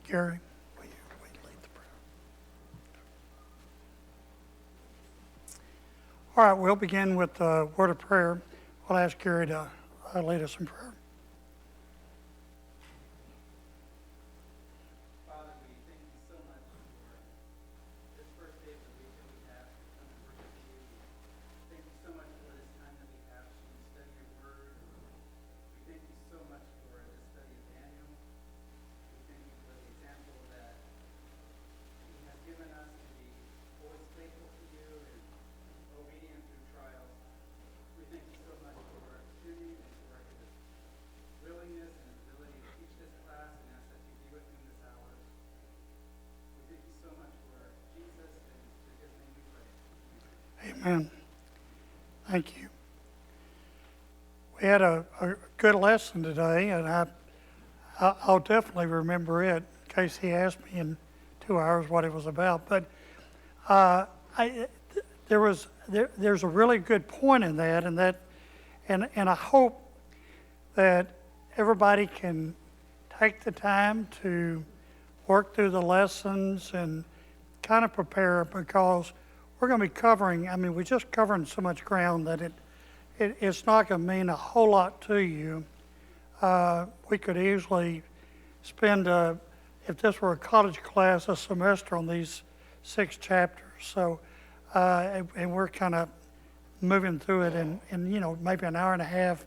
Gary, will you lead the prayer? All right, we'll begin with a word of prayer. We'll ask Gary to lead us in prayer. Amen. Thank you. We had a good lesson today, and I'll definitely remember it in case he asked me in 2 hours what it was about. But there's a really good point in that, and I hope that everybody can take the time to work through the lessons and kind of prepare, because we're going to be covering, we're just covering so much ground that it's not going to mean a whole lot to you. We could easily spend, if this were a college class, a semester on these 6 chapters. So, and we're kind of moving through it in maybe an hour and a half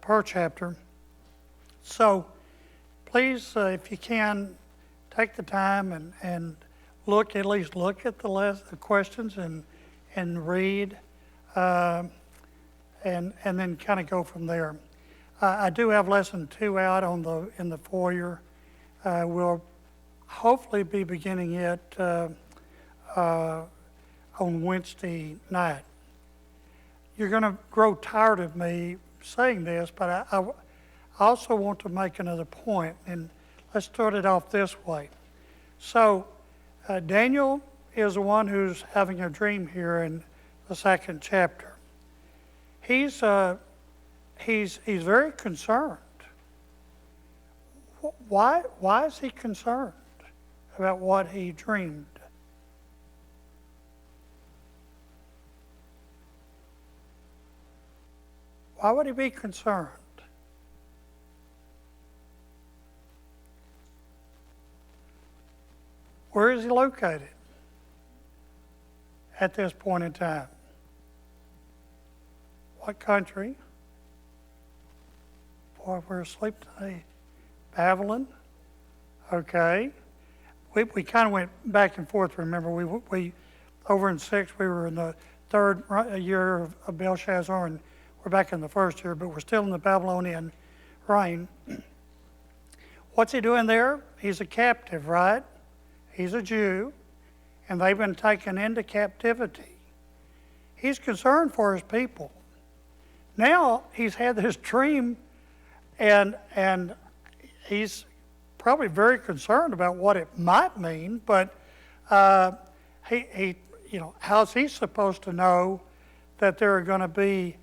per chapter. So please, if you can, take the time and at least look at the questions and read, and then kind of go from there. I do have lesson 2 out in the foyer. We'll hopefully be beginning it on Wednesday night. You're going to grow tired of me saying this, but I also want to make another point, and let's start it off this way. So, Daniel is the one who's having a dream here in the 2nd chapter. He's very concerned. Why is he concerned about what he dreamed? Why would he be concerned? Where is he located at this point in time? What country? Boy, we're asleep today. Babylon? Okay. We kind of went back and forth, remember. We over in 6, we were in the 3rd year of Belshazzar, and we're back in the 1st year, but we're still in the Babylonian reign. What's he doing there? He's a captive, right? He's a Jew, and they've been taken into captivity. He's concerned for his people. Now he's had this dream, and he's probably very concerned about what it might mean. But how's he supposed to know that there are going to be?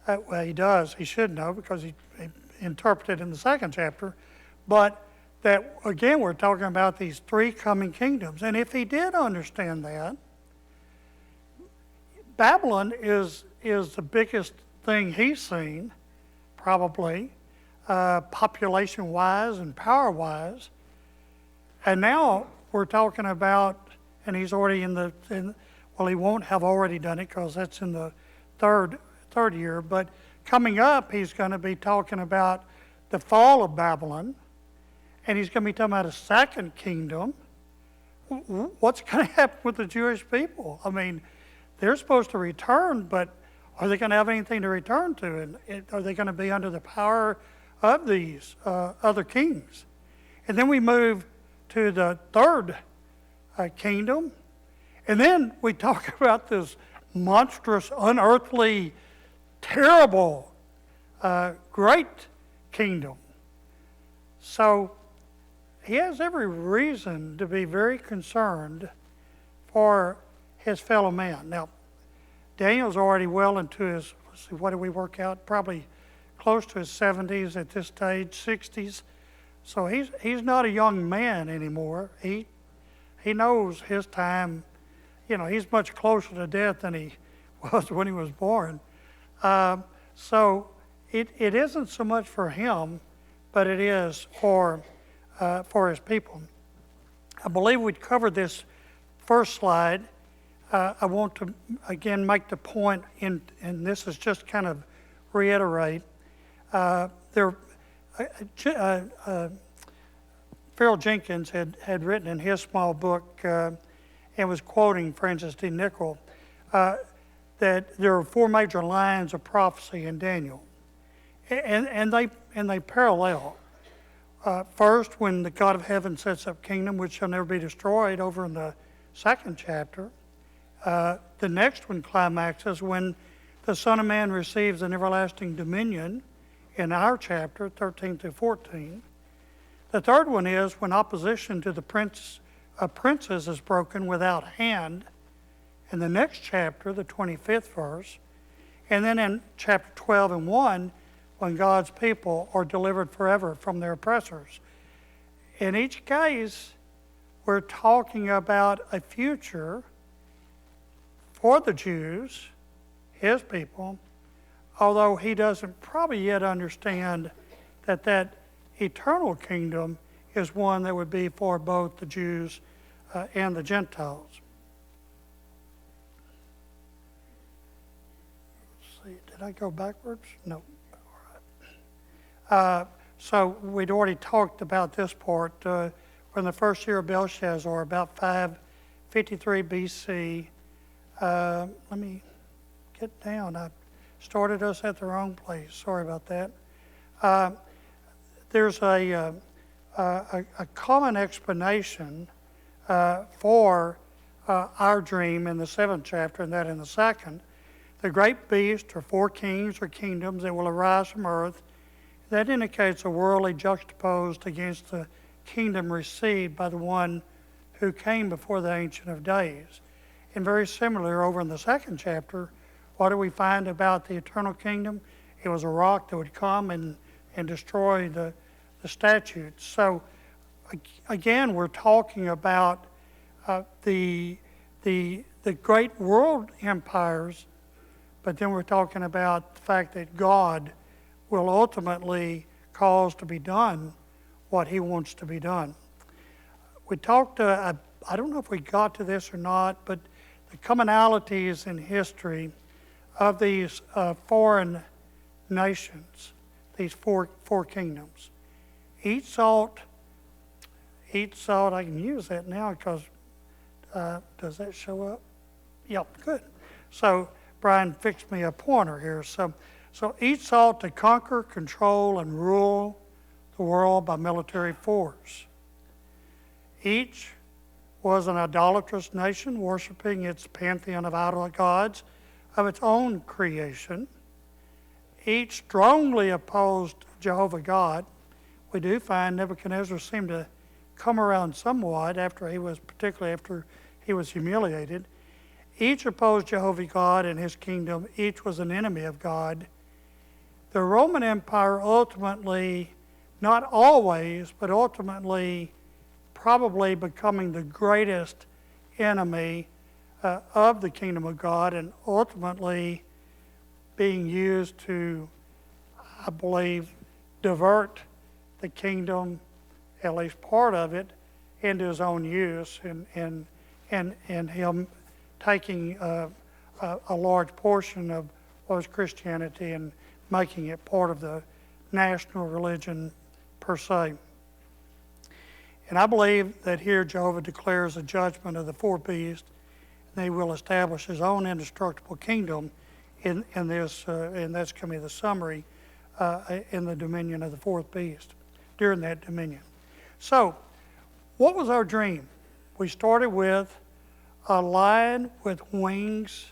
Well, he does. He should know because he interpreted in the 2nd chapter, but that, again, we're talking about these 3 coming kingdoms. And if he did understand that, Babylon is the biggest thing he's seen, probably, population-wise and power-wise. And now we're talking about, and he's already he won't have already done it because that's in the third year, but coming up, he's going to be talking about the fall of Babylon. And he's going to be talking about a 2nd kingdom. What's going to happen with the Jewish people? They're supposed to return, but are they going to have anything to return to? And are they going to be under the power of these other kings? And then we move to the 3rd kingdom. And then we talk about this monstrous, unearthly, terrible, great kingdom. So he has every reason to be very concerned for his fellow man. Now, Daniel's already well into his, what do we work out? Probably close to his 70s at this stage, 60s. So he's not a young man anymore. He knows his time. He's much closer to death than he was when he was born. So it isn't so much for him, but it is for his people. I believe we covered this first slide. I want to again make the point, and this is just kind of reiterate. Phil Jenkins had written in his small book and was quoting Francis D. Nichol that there are four major lines of prophecy in Daniel, and they parallel. First, when the God of heaven sets up kingdom which shall never be destroyed, over in the second chapter. The next one climaxes when the Son of Man receives an everlasting dominion in our chapter, 13 through 14. The third one is when opposition to the princes is broken without hand, in the next chapter, the 25th verse. And then in chapter 12 and 1, when God's people are delivered forever from their oppressors. In each case, we're talking about a future for the Jews, his people, although he doesn't probably yet understand that eternal kingdom is one that would be for both the Jews and the Gentiles. Let's see, did I go backwards? No. All right. So we'd already talked about this part. When the first year of Belshazzar, about 553 BC, let me get down. I started us at the wrong place. Sorry about that. There's a common explanation for our dream in the 7th chapter, and that in the 2nd. The great beast, or four kings or kingdoms that will arise from earth, that indicates a worldly juxtaposed against the kingdom received by the one who came before the Ancient of Days. And very similar over in the 2nd chapter, what do we find about the eternal kingdom? It was a rock that would come and destroy the statutes. So again, we're talking about the great world empires, but then we're talking about the fact that God will ultimately cause to be done what he wants to be done. We talked, I don't know if we got to this or not, but the commonalities in history of these foreign nations, these four kingdoms. Each sought, I can use that now because, does that show up? Yep, good. So Brian fixed me a pointer here. So each sought to conquer, control, and rule the world by military force. Each was an idolatrous nation, worshiping its pantheon of idol gods of its own creation. Each strongly opposed Jehovah God. We do find Nebuchadnezzar seemed to come around somewhat particularly after he was humiliated. Each opposed Jehovah God and his kingdom. Each was an enemy of God. The Roman Empire ultimately, not always, but ultimately probably becoming the greatest enemy of the kingdom of God, and ultimately being used to, I believe, divert the kingdom, at least part of it, into his own use, and him taking a large portion of what was Christianity and making it part of the national religion per se. And I believe that here Jehovah declares a judgment of the four beasts, and he will establish his own indestructible kingdom in this, and that's going to be the summary, in the dominion of the fourth beast, during that dominion. So, what was our dream? We started with a lion with wings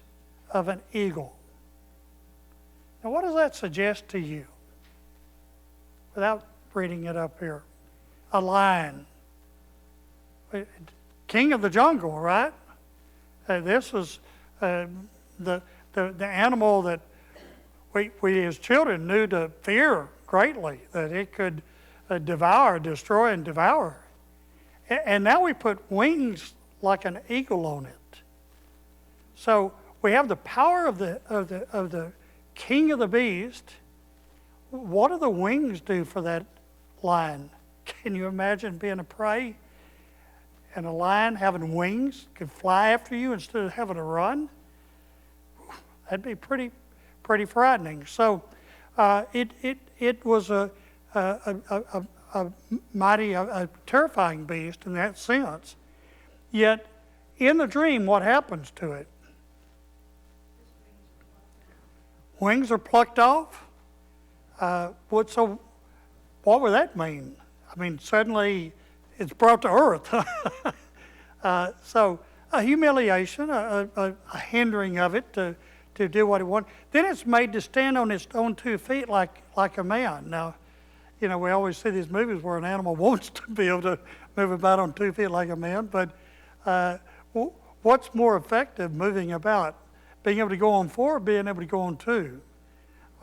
of an eagle. Now, what does that suggest to you? Without reading it up here. A lion. King of the jungle, right? This was the animal that we as children knew to fear greatly, that it could devour, destroy, and devour. And now we put wings like an eagle on it. So we have the power of the king of the beast. What do the wings do for that lion? Can you imagine being a prey and a lion having wings could fly after you instead of having to run? That'd be pretty frightening. So it was a mighty, terrifying beast in that sense. Yet in the dream, what happens to it? Wings are plucked off. What would that mean? I mean, suddenly it's brought to earth. So a humiliation, a hindering of it to do what it wants. Then it's made to stand on its own 2 feet like a man. Now, we always see these movies where an animal wants to be able to move about on 2 feet like a man, but what's more effective moving about? Being able to go on 4 or being able to go on 2?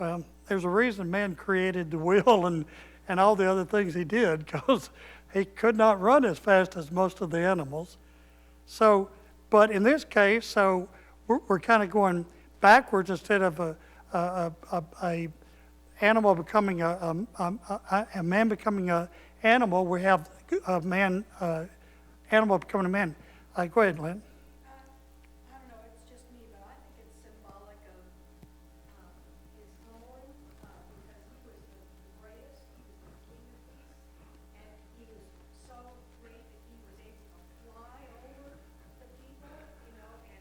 Well, there's a reason man created the wheel and all the other things he did, because he could not run as fast as most of the animals. So, but in this case, so we're kind of going backwards instead of a animal becoming a man becoming a animal. We have a man, animal becoming a man. Go ahead, Lynn. I don't know, it's just me, but I think it's symbolic of his humbling, because he was the greatest, he was the king of beasts, and he was so great that he was able to fly over the people, and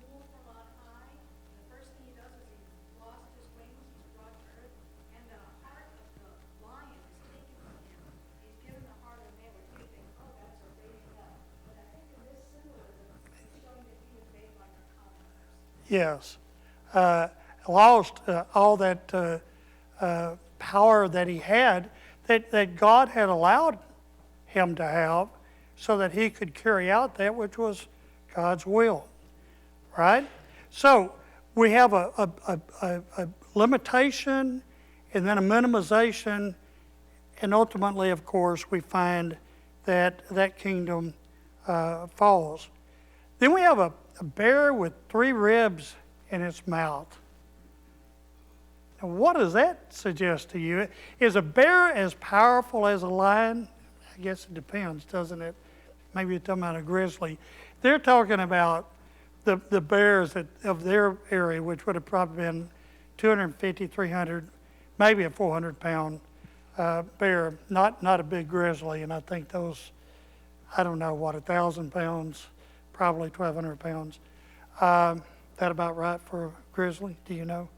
move from on high. And the first thing he does is he lost his wings, he's brought to earth, and the heart of the lion is taken from him. He's given the heart of man, which we think, oh, that's a raising up. But I think in this symbolism, it's showing that he was made like a common person. Yes. Lost all that power that he had, that God had allowed him to have, so that he could carry out that which was God's will. Right? So we have a limitation and then a minimization, and ultimately, of course, we find that kingdom falls. Then we have a bear with 3 ribs in its mouth. Now, what does that suggest to you? Is a bear as powerful as a lion? I guess it depends, doesn't it? Maybe you're talking about a grizzly. They're talking about the bears of their area, which would have probably been 250, 300, maybe a 400-pound bear, not a big grizzly. And I think those, I don't know, 1,000 pounds, probably 1,200 pounds. That about right for a grizzly? Do you know?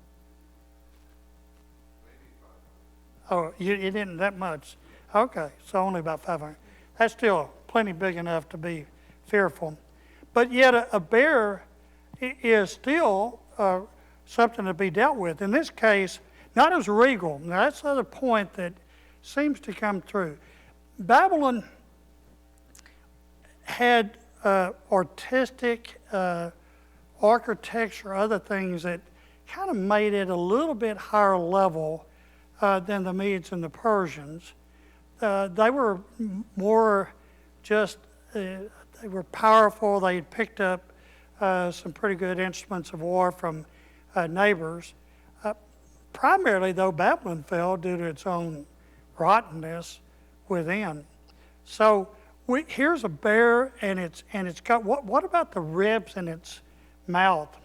Oh, it isn't that much. Okay, so only about 500. That's still plenty big enough to be fearful. But yet a bear is still something to be dealt with. In this case, not as regal. Now, that's the other point that seems to come through. Babylon had artistic architecture, other things that kind of made it a little bit higher level than the Medes and the Persians. They were more just, they were powerful. They had picked up some pretty good instruments of war from neighbors. Primarily, though, Babylon fell due to its own rottenness within. So here's a bear, and it's got, what about the ribs in its mouth?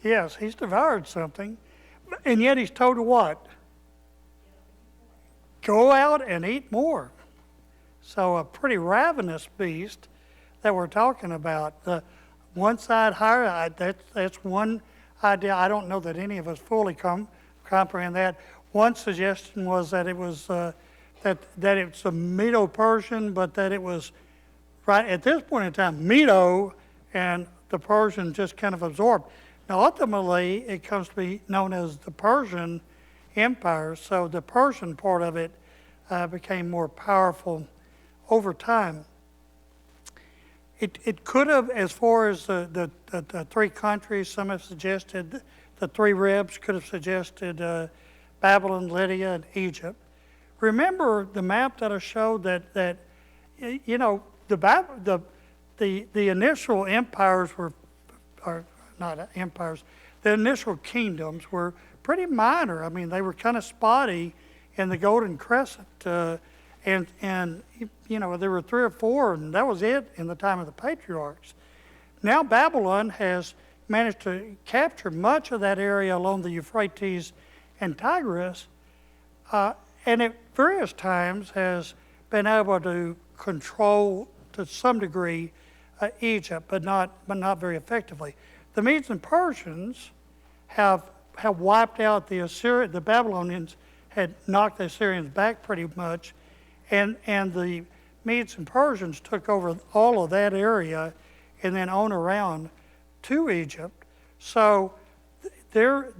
Yes, he's devoured something, and yet he's told to what? Go out and eat more. So a pretty ravenous beast that we're talking about. The one side higher, that's one idea. I don't know that any of us fully comprehend that. One suggestion was that it was that it's a Medo-Persian, but that it was right at this point in time Medo and the Persians just kind of absorbed. Now, ultimately, it comes to be known as the Persian Empire, so the Persian part of it became more powerful over time. It could have, as far as the three countries, some have suggested the three ribs could have suggested Babylon, Lydia, and Egypt. Remember the map that I showed that you know, the initial empires were, or not empires, the initial kingdoms were pretty minor. I mean, they were kind of spotty in the Golden Crescent, and you know, there were 3 or 4, and that was it in the time of the patriarchs. Now Babylon has managed to capture much of that area along the Euphrates and Tigris, and at various times has been able to control to some degree Egypt, but not very effectively. The Medes and Persians have wiped out the Babylonians had knocked the Assyrians back pretty much, and the Medes and Persians took over all of that area and then on around to Egypt. So they're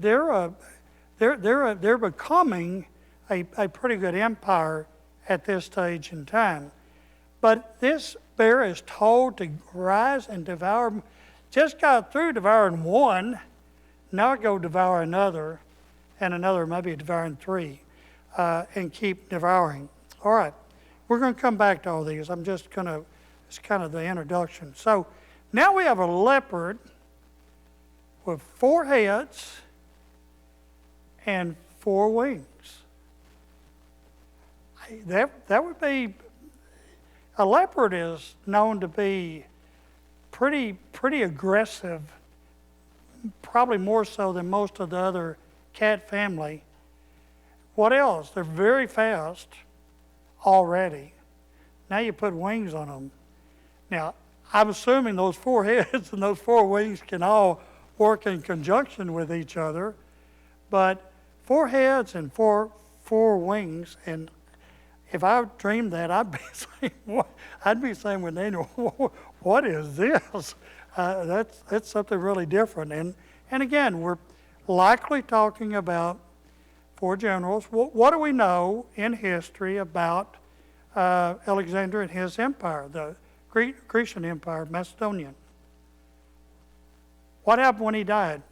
becoming a pretty good empire at this stage in time. But this bear is told to rise and devour. Just got through devouring one, now go devour another, and another, maybe devouring 3, and keep devouring. All right, we're going to come back to all these. It's kind of the introduction. So now we have a leopard with 4 heads and 4 wings. That would be, a leopard is known to be pretty aggressive, probably more so than most of the other cat family. What else? They're very fast already. Now you put wings on them. Now, I'm assuming those 4 heads and those 4 wings can all work in conjunction with each other, but 4 heads and four wings, and if I dreamed that, I'd be saying with Daniel, what is this? That's something really different. And again, we're likely talking about 4 generals. What do we know in history about Alexander and his empire, the Grecian Empire, Macedonian? What happened when he died?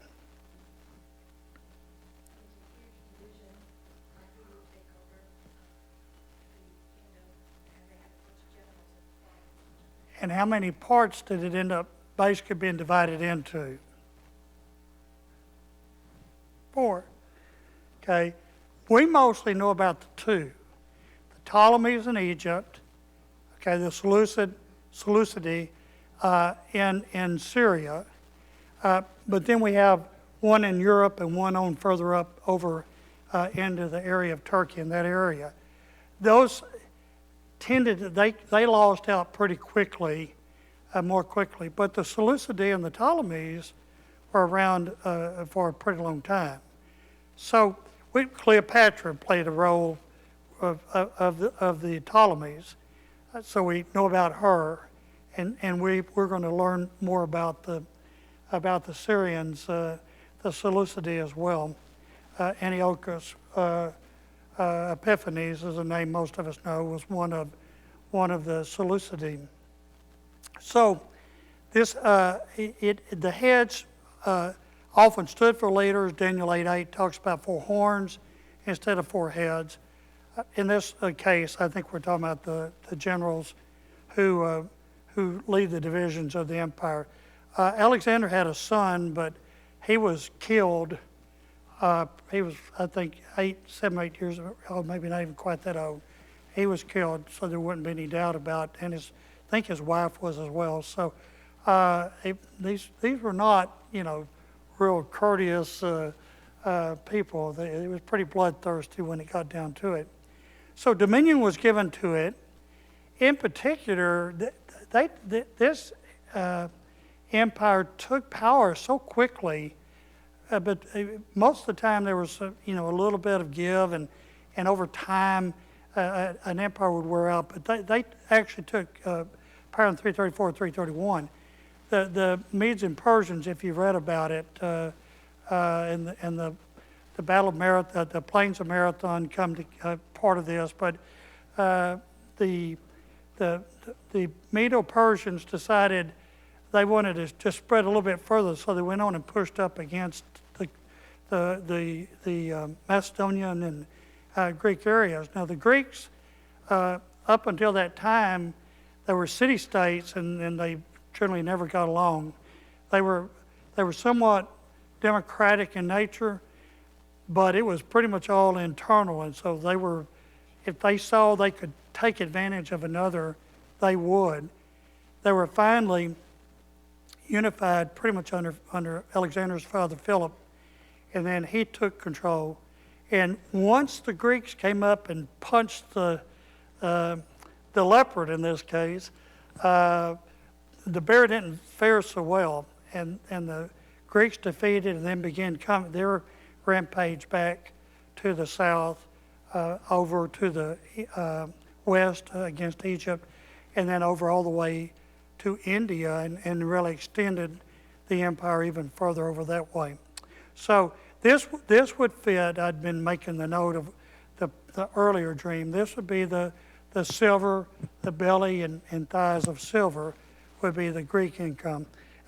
And how many parts did it end up basically being divided into? 4. Okay. We mostly know about the 2. The Ptolemies in Egypt, okay, the Seleucidae in Syria, but then we have one in Europe and one on further up over into the area of Turkey, in that area. Those they lost out pretty quickly, more quickly. But the Seleucidae and the Ptolemies were around for a pretty long time. So Cleopatra played a role of the Ptolemies, so we know about her, and we're going to learn more about the Syrians, the Seleucidae as well. Antiochus Epiphanes is a name most of us know, was one of the Seleucidae. So this the heads often stood for leaders. Daniel 8:8 talks about 4 horns instead of 4 heads. In this case, I think we're talking about the generals who lead the divisions of the empire. Alexander had a son, but he was killed. He was, I think, 7, 8 years old, maybe not even quite that old. He was killed, so there wouldn't be any doubt about it. And I think his wife was as well. So these were not, real courteous people. It was pretty bloodthirsty when it got down to it. So dominion was given to it. In particular, this empire took power so quickly. But most of the time there was, a little bit of give, and over time an empire would wear out. But they actually took power in 334, 331. the Medes and Persians, if you've read about it, in the Battle of Marathon, the Plains of Marathon come to part of this, but the Medo-Persians decided they wanted to just spread a little bit further, so they went on and pushed up against the Macedonian and Greek areas. Now the Greeks, up until that time, they were city-states, and they generally never got along. They were somewhat democratic in nature, but it was pretty much all internal, and so they were, if they saw they could take advantage of another, they would. They were finally unified pretty much under Alexander's father Philip, and then he took control. And once the Greeks came up and punched the leopard in this case, the bear didn't fare so well, and the Greeks defeated and then began their rampage back to the south, over to the west against Egypt, and then over all the way to India, and really extended the empire even further over that way. So this would fit. I'd been making the note of the earlier dream. This would be the silver, the belly and thighs of silver would be the Greek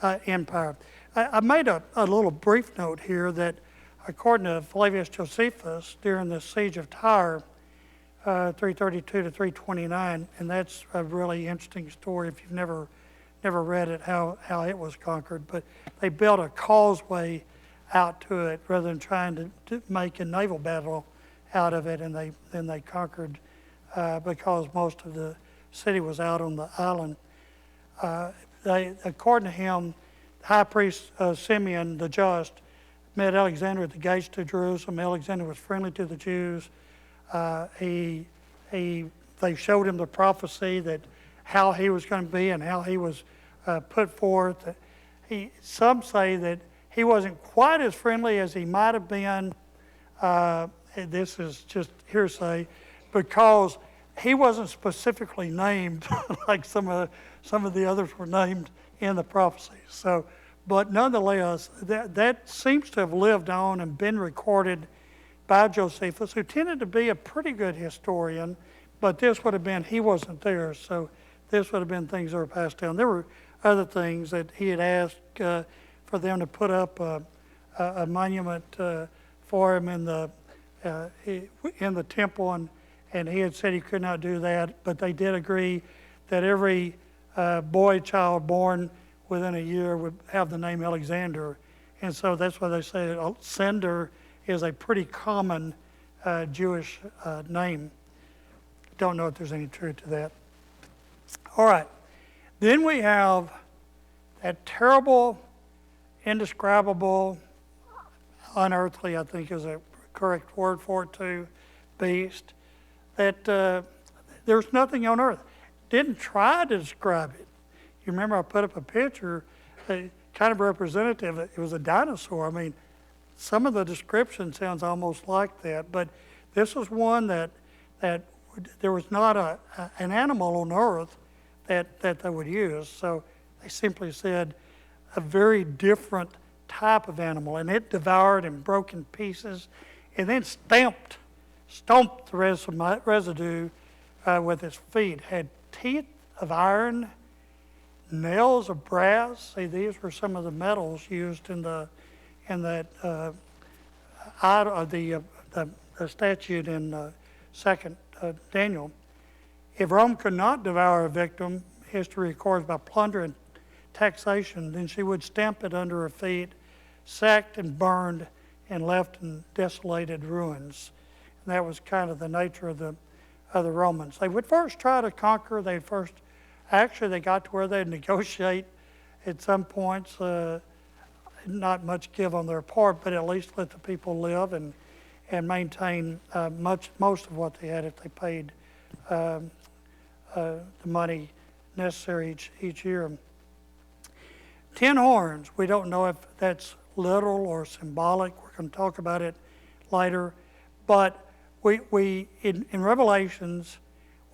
empire. I made a little brief note here that according to Flavius Josephus, during the siege of Tyre, 332 to 329, and that's a really interesting story if you've never read it, how it was conquered. But they built a causeway out to it rather than trying to make a naval battle out of it, and then they conquered because most of the city was out on the island. According to him, high priest Simeon the Just met Alexander at the gates to Jerusalem. Alexander was friendly to the Jews. They showed him the prophecy that how he was going to be and how he was put forth. Some say that he wasn't quite as friendly as he might have been. This is just hearsay, because he wasn't specifically named like some of the others were named in the prophecies. So, but nonetheless, that seems to have lived on and been recorded by Josephus, who tended to be a pretty good historian, but this would have been, he wasn't there, so this would have been things that were passed down. There were other things that he had asked for them to put up a monument for him in the temple, and he had said he could not do that, but they did agree that every child born within a year would have the name Alexander, and so that's why they say Alexander is a pretty common Jewish name. Don't know if there's any truth to that. All right, then we have that terrible, indescribable, unearthly, I think is a correct word for it too, beast, that there's nothing on earth. Didn't try to describe it. You remember I put up a picture, kind of representative. It was a dinosaur. I mean, some of the description sounds almost like that, but this was one that there was not an animal on earth that they would use. So they simply said a very different type of animal, and it devoured and broke in pieces, and then stomped the residue with its feet. Had teeth of iron, nails of brass. See, these were some of the metals used in the statute in 2nd Daniel. If Rome could not devour a victim, history records, by plunder and taxation, then she would stamp it under her feet, sacked and burned, and left in desolated ruins. And that was kind of the nature of the Romans. They would first try to conquer. They got to where they'd negotiate at some points. Not much give on their part, but at least let the people live and maintain most of what they had if they paid the money necessary each year. 10 horns, we don't know if that's literal or symbolic. We're going to talk about it later. But we in Revelations,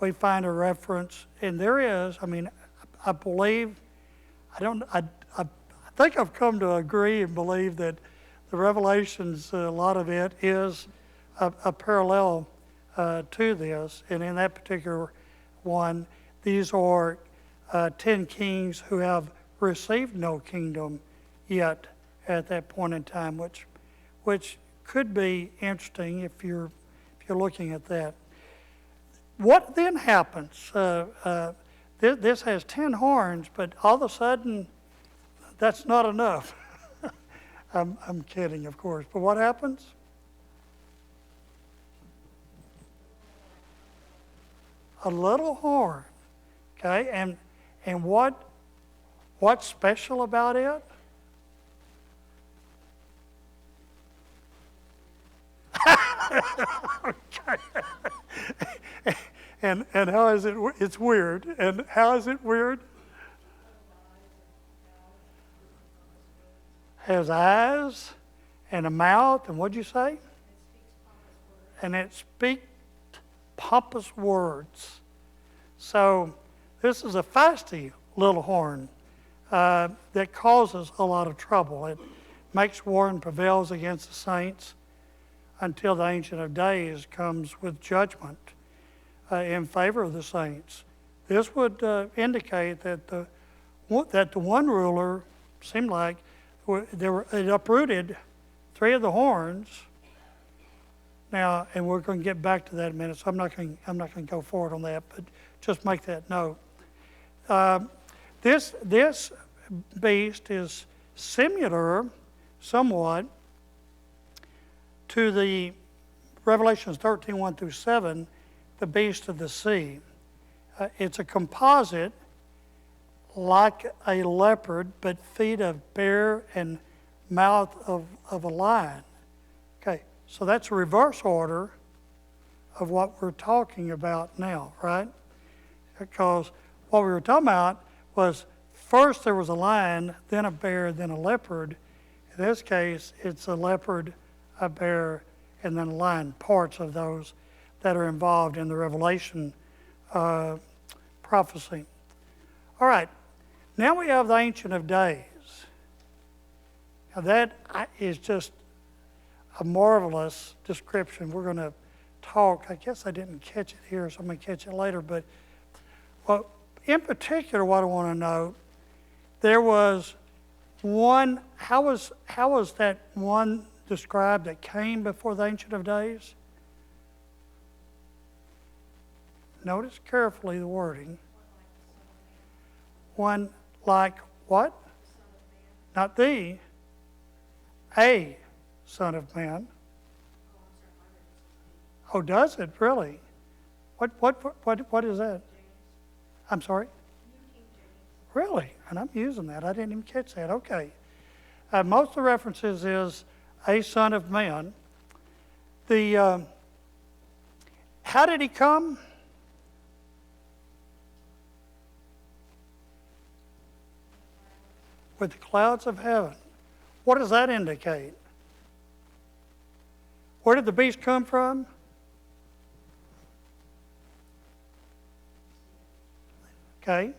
we find a reference, and there is, I mean, I believe, I think I've come to agree and believe that the Revelations, a lot of it is a parallel to this. And in that particular one, these are 10 kings who have received no kingdom yet at that point in time, which could be interesting if you're looking at that. What then happens? This has 10 horns, but all of a sudden, that's not enough. I'm kidding, of course. But what happens? A little horn. Okay, and what's special about it? Okay. And how is it? It's weird. And how is it weird? Has eyes and a mouth, and what'd you say? And it speaks pompous words. So this is a feisty little horn that causes a lot of trouble. It makes war and prevails against the saints until the Ancient of Days comes with judgment in favor of the saints. This would indicate that the one ruler seemed like it uprooted 3 of the horns. Now, and we're going to get back to that in a minute, so I'm not going to go forward on that, but just make that note. This beast is similar, somewhat, to the Revelations 13, 1 through 7, the beast of the sea. It's a composite like a leopard, but feet of bear and mouth of a lion. Okay, so that's a reverse order of what we're talking about now, right? Because what we were talking about was first there was a lion, then a bear, then a leopard. In this case, it's a leopard, a bear, and then a lion, parts of those that are involved in the Revelation prophecy. All right, now we have the Ancient of Days. Now that is just a marvelous description. We're going to talk, I guess I didn't catch it here, so I'm going to catch it later, but well, in particular what I want to know, there was one, how was that one described that came before the Ancient of Days? Notice carefully the wording. One like what? Not the, a Son of Man. Oh, does it really? What is that? I'm sorry? Really? And I'm using that. I didn't even catch that. Okay. Most of the references is a Son of Man. How did he come? With the clouds of heaven. What does that indicate? Where did the beast come from? Okay. They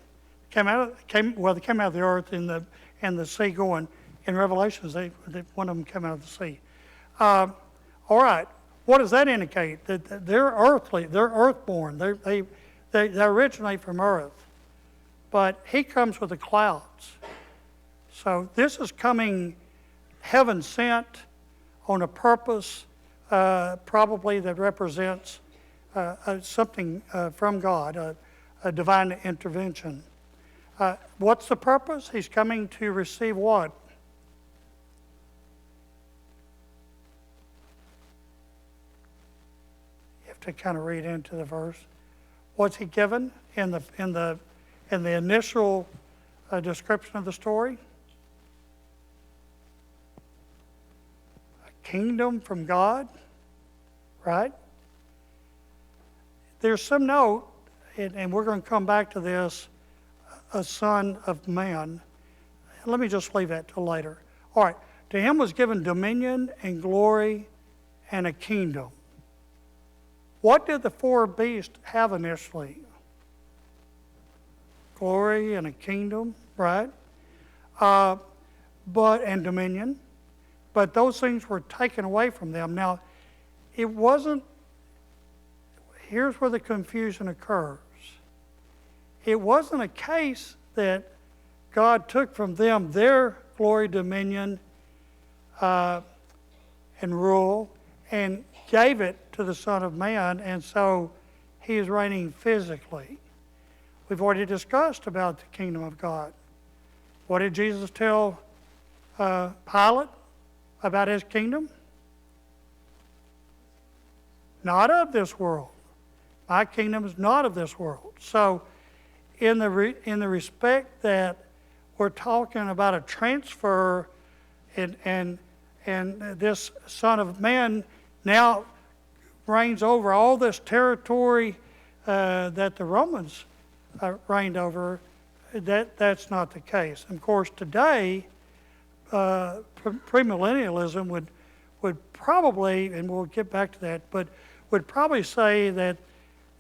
came out of the earth and the sea going. In Revelations, one of them came out of the sea. All right. What does that indicate? That they're earthly, they're earthborn. They originate from earth. But he comes with the clouds. So this is coming heaven sent on a purpose, probably that represents something from God, a divine intervention. What's the purpose? He's coming to receive what? You have to kind of read into the verse. What's he given in the initial description of the story? A kingdom from God, right? There's some note, and we're going to come back to this, a Son of Man. Let me just leave that till later. All right. To him was given dominion and glory and a kingdom. What did the 4 beasts have initially? Glory and a kingdom, right? and dominion, but those things were taken away from them. Now, it wasn't, here's where the confusion occurs. It wasn't a case that God took from them their glory, dominion, and rule, and gave it to the Son of Man, and so he is reigning physically. We've already discussed about the kingdom of God. What did Jesus tell Pilate about his kingdom? Not of this world. My kingdom is not of this world. So, in the respect that we're talking about a transfer, and this Son of Man now reigns over all this territory that the Romans reigned over, that's not the case. And of course, today, premillennialism would probably, and we'll get back to that, but would probably say that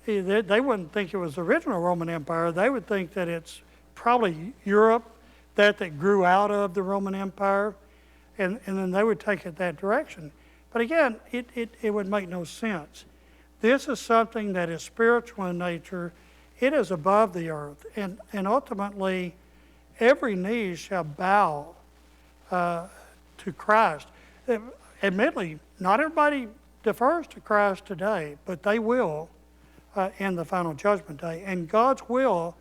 they wouldn't think it was the original Roman Empire. They would think that it's probably Europe that grew out of the Roman Empire, and then they would take it that direction. But again, it would make no sense. This is something that is spiritual in nature. It is above the earth, and ultimately, every knee shall bow to Christ. Admittedly, not everybody defers to Christ today, but they will in the final judgment day, and God's will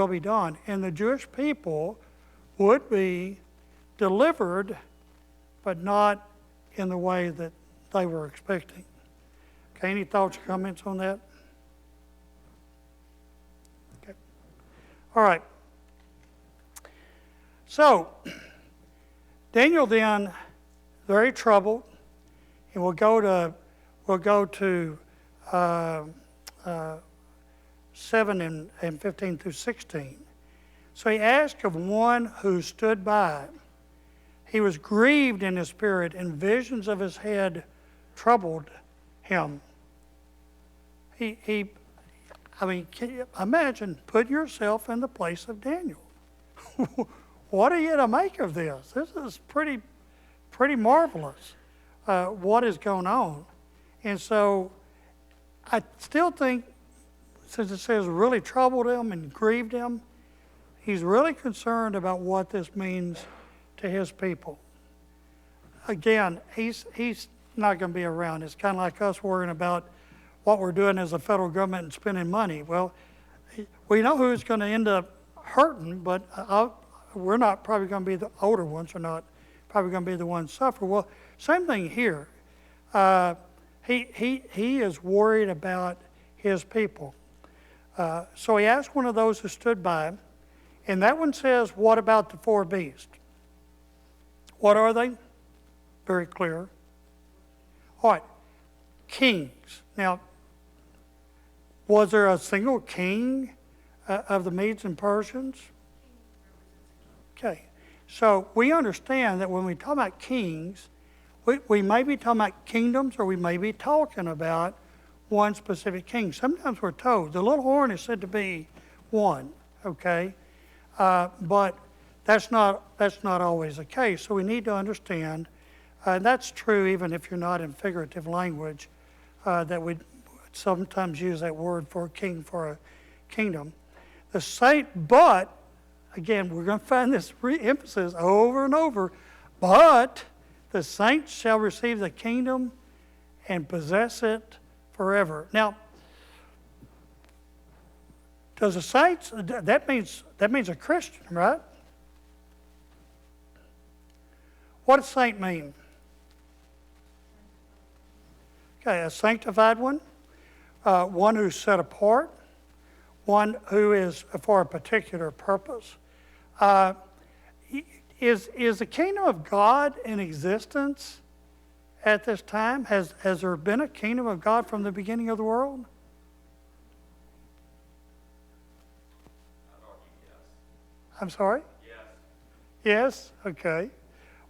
be done, and the Jewish people would be delivered, but not in the way that they were expecting. Okay, any thoughts or comments on that? Okay. All right. So, Daniel then, very troubled, and we'll go to 7 and 15 through 16. So he asked of one who stood by. He was grieved in his spirit, and visions of his head troubled him. Can you imagine, put yourself in the place of Daniel. What are you to make of this? This is pretty marvelous, what is going on. And so I still think, since it says really troubled him and grieved him, he's really concerned about what this means to his people. Again, he's not going to be around. It's kind of like us worrying about what we're doing as a federal government and spending money. Well, we know who's going to end up hurting, but we're not probably going to be the older ones, are not probably going to be the ones suffer. Well, same thing here. He is worried about his people. So he asked one of those who stood by, and that one says, what about the four beasts? What are they? Very clear. All right, kings. Now, was there a single king of the Medes and Persians? Okay, so we understand that when we talk about kings, we may be talking about kingdoms, or we may be talking about one specific king. Sometimes we're told the little horn is said to be one, okay? But that's not always the case. So we need to understand, and that's true even if you're not in figurative language, that we sometimes use that word for a king, for a kingdom. The saint, but, again, we're going to find this emphasis over and over, but the saints shall receive the kingdom and possess it forever. Now, does the saints, that means a Christian, right? What does saint mean? Okay, a sanctified one, one who's set apart, one who is for a particular purpose. Is the kingdom of God in existence at this time? Has there been a kingdom of God from the beginning of the world? I'm sorry? Yes. Yes? Okay.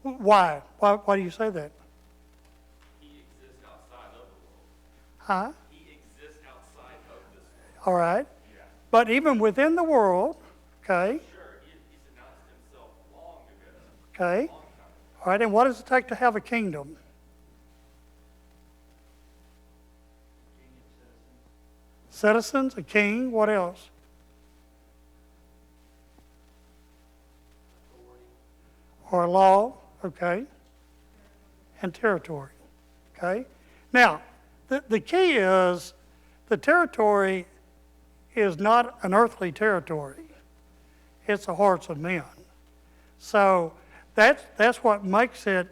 Why? Why do you say that? He exists outside of the world. Huh? He exists outside of this world. All right. Yeah. But even within the world, okay, Sure, he's announced himself long Okay? All right, and what does it take to have a kingdom? Citizens, a king, what else? Or a law, okay? And territory, okay? Now, the key is the territory is not an earthly territory. It's the hearts of men. So that's what makes it,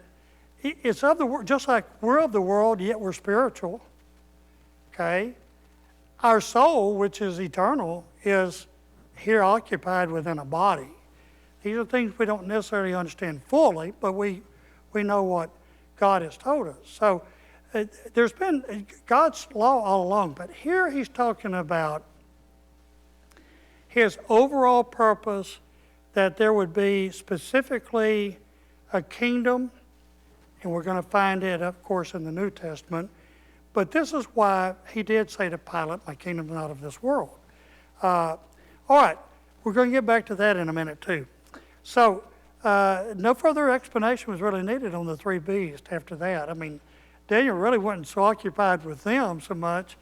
it's of the world, just like we're of the world, yet we're spiritual, okay? Our soul, which is eternal, is here occupied within a body. These are things we don't necessarily understand fully, but we know what God has told us. So there's been God's law all along, but here he's talking about his overall purpose, that there would be specifically a kingdom, and we're going to find it, of course, in the New Testament. But this is why he did say to Pilate, my kingdom is not of this world. All right, we're going to get back to that in a minute too. So no further explanation was really needed on the three beasts after that. I mean, Daniel really wasn't so occupied with them so much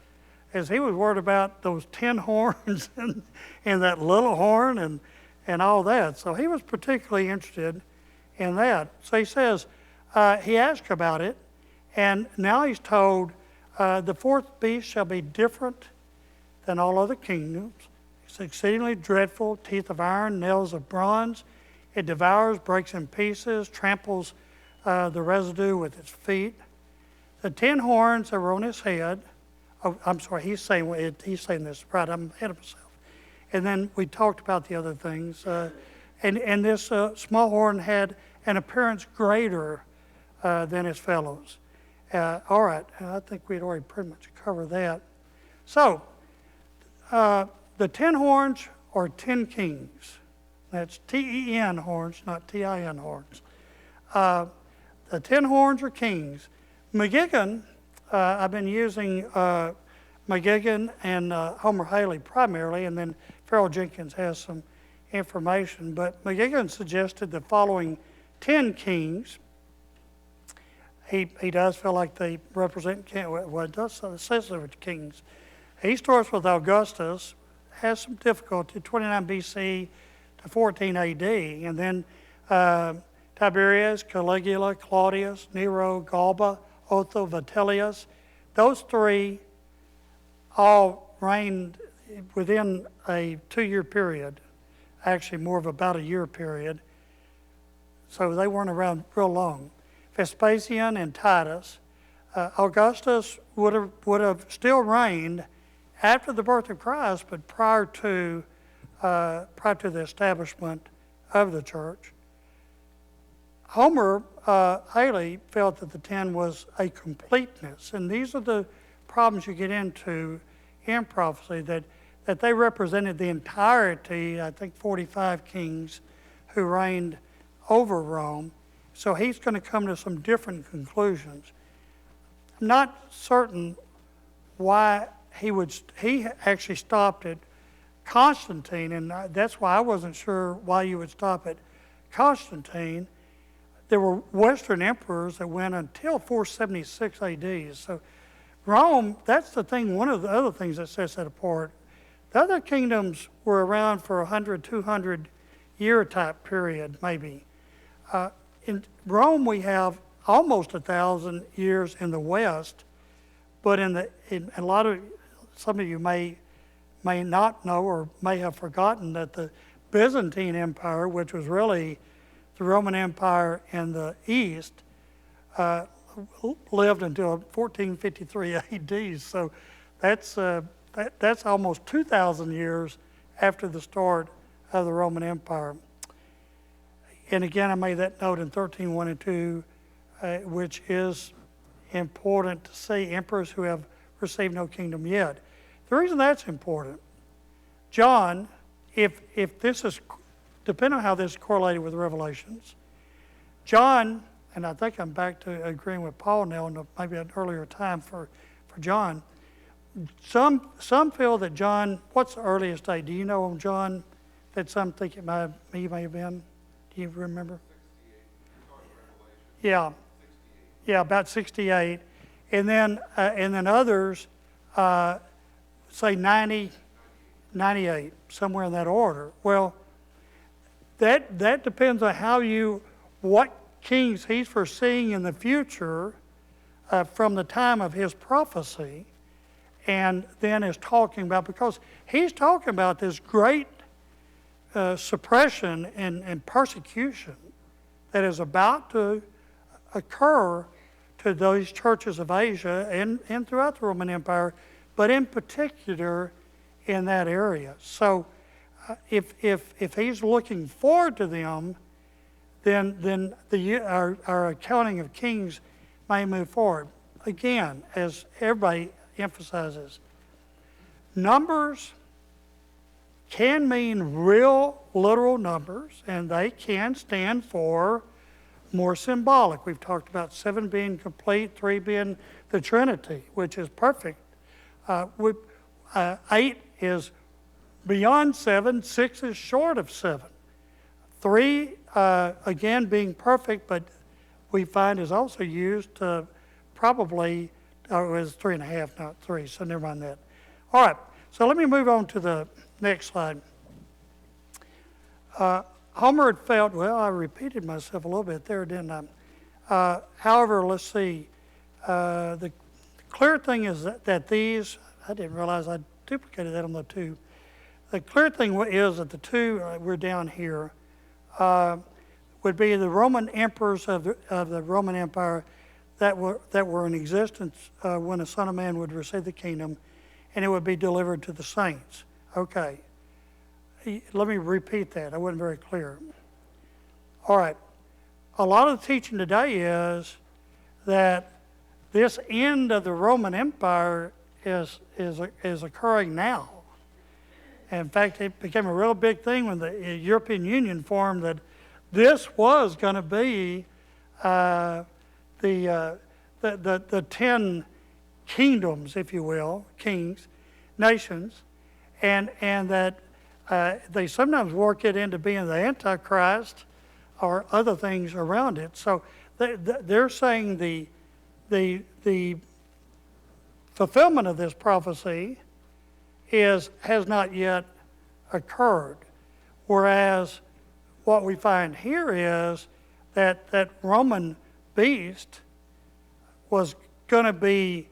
as he was worried about those 10 horns and that little horn and all that. So he was particularly interested in that. So he says, he asked about it, and now he's told, the fourth beast shall be different than all other kingdoms. It's exceedingly dreadful, teeth of iron, nails of bronze. It devours, breaks in pieces, tramples the residue with its feet. The 10 horns that were on his head, I'm sorry, he's saying this, right, I'm ahead of myself. And then we talked about the other things. And this small horn had an appearance greater than his fellows. All right, I think we'd already pretty much covered that. So, the 10 horns are 10 kings. That's T-E-N horns, not T-I-N horns. The 10 horns are kings. McGigan, I've been using McGigan and Homer Haley primarily, and then Farrell Jenkins has some information. But McGigan suggested the following 10 kings. He does feel like they represent, well, it does says they were kings. He starts with Augustus, has some difficulty, 29 BC to 14 AD, and then Tiberius, Caligula, Claudius, Nero, Galba, Otho, Vitellius. Those three all reigned within a 2-year period, actually more of about a year period, so they weren't around real long. Vespasian and Titus. Augustus would have still reigned after the birth of Christ, but prior to the establishment of the church. Homer Haley felt that the 10 was a completeness, and these are the problems you get into in prophecy, that they represented the entirety, I think 45 kings who reigned over Rome. So he's going to come to some different conclusions. I'm not certain why he actually stopped at Constantine, and that's why I wasn't sure why you would stop at Constantine. There were Western emperors that went until 476 AD. So Rome, that's the thing, one of the other things that sets that apart. The other kingdoms were around for 100, 200 year type period, maybe. In Rome, we have almost 1,000 years in the West, but in a lot of, some of you may not know or may have forgotten that the Byzantine Empire, which was really the Roman Empire in the East, lived until 1453 AD. So that's almost 2,000 years after the start of the Roman Empire. And again, I made that note in 13:1 and 2, which is important to see, emperors who have received no kingdom yet. The reason that's important, John, if this is, depending on how this is correlated with Revelations, John, and I think I'm back to agreeing with Paul now in maybe an earlier time for John, some feel that John, what's the earliest date? Do you know on John that some think it may have been? Do you remember? Yeah, yeah, about 68. And then others, say 90, 98, somewhere in that order. Well, that depends on what kings he's foreseeing in the future from the time of his prophecy, and then is talking about, because he's talking about this great suppression and persecution that is about to occur to those churches of Asia and throughout the Roman Empire, but in particular in that area. So if he's looking forward to them, then our accounting of kings may move forward. Again, as everybody emphasizes, numbers can mean real, literal numbers, and they can stand for more symbolic. We've talked about 7 being complete, 3 being the Trinity, which is perfect. 8 is beyond 7, 6 is short of 7. 3, again, being perfect, but we find is also used to probably, it was 3.5, not 3, so never mind that. All right, so let me move on to the next slide. Homer had felt, well, I repeated myself a little bit there, didn't I? However, let's see. The clear thing is that these, I didn't realize I duplicated that on the 2. The clear thing is that the 2, we're down here, would be the Roman emperors of the Roman Empire that were in existence when the Son of Man would receive the kingdom, and it would be delivered to the saints. Okay. Let me repeat that. I wasn't very clear. All right. A lot of the teaching today is that this end of the Roman Empire is occurring now. In fact, it became a real big thing when the European Union formed, that this was going to be the 10 kingdoms, if you will, kings, nations, and that they sometimes work it into being the Antichrist or other things around it. So they're saying the fulfillment of this prophecy has not yet occurred, whereas what we find here is that Roman beast was going to be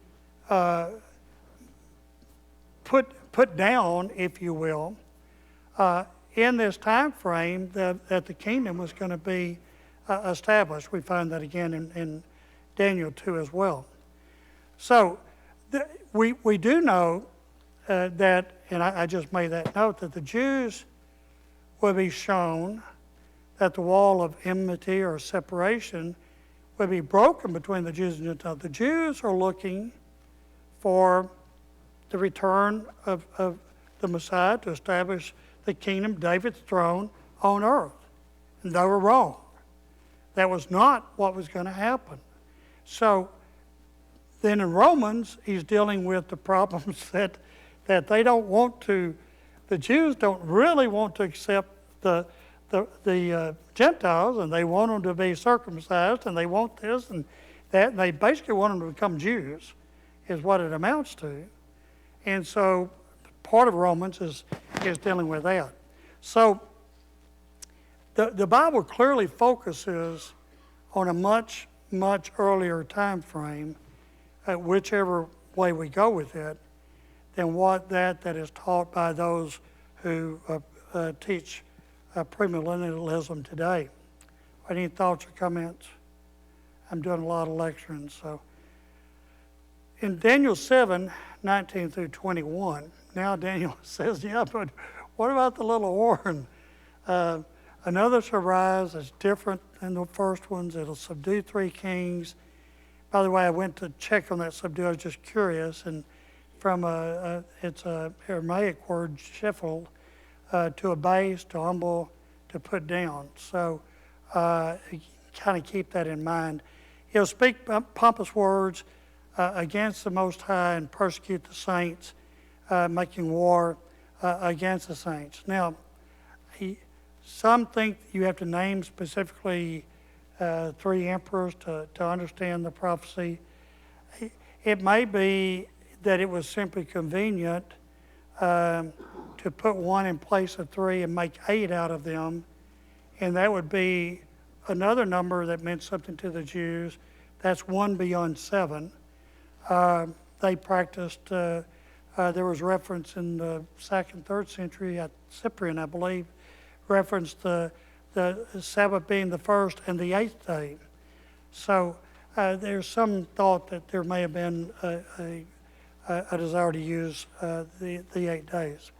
put down, if you will, in this time frame that the kingdom was going to be established. We find that again in Daniel 2 as well. So we do know that, and I just made that note, that the Jews will be shown that the wall of enmity or separation will be broken between the Jews and Gentiles. The Jews are looking for the return of the Messiah to establish the kingdom, David's throne on earth. And they were wrong. That was not what was going to happen. So then in Romans, he's dealing with the problems that they don't want to, the Jews don't really want to accept the Gentiles, and they want them to be circumcised, and they want this and that, and they basically want them to become Jews, is what it amounts to. And so part of Romans is dealing with that. So the Bible clearly focuses on a much, much earlier time frame, whichever way we go with it, than what that is taught by those who teach premillennialism today. Any thoughts or comments? I'm doing a lot of lecturing, so. In Daniel 7, 19 through 21, now Daniel says, yeah, but what about the little horn? Another shall rise that's different than the first ones. It'll subdue 3 kings. By the way, I went to check on that subdue. I was just curious, and from it's a Aramaic word, shefel, to abase, to humble, to put down. So kind of keep that in mind. He'll speak pompous words against the Most High and persecute the saints, making war against the saints. Now, some think you have to name specifically three emperors to understand the prophecy. It may be that it was simply convenient to put one in place of three and make 8 out of them, and that would be another number that meant something to the Jews. That's 1 beyond 7. They practiced, there was reference in the 2nd, 3rd century at Cyprian, I believe, referenced the Sabbath being the first and the 8th day. So there's some thought that there may have been a desire to use the 8 days.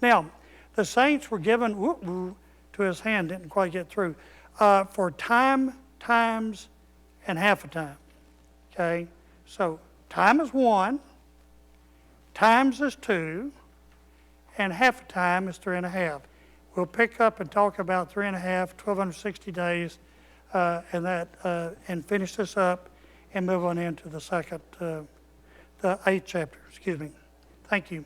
Now, the saints were given to his hand, didn't quite get through, for time, times, and half a time. Okay? So time is 1, times is 2, and half a time is 3.5. We'll pick up and talk about 3.5, 1,260 days, and finish this up and move on into the 8th chapter. Excuse me. Thank you.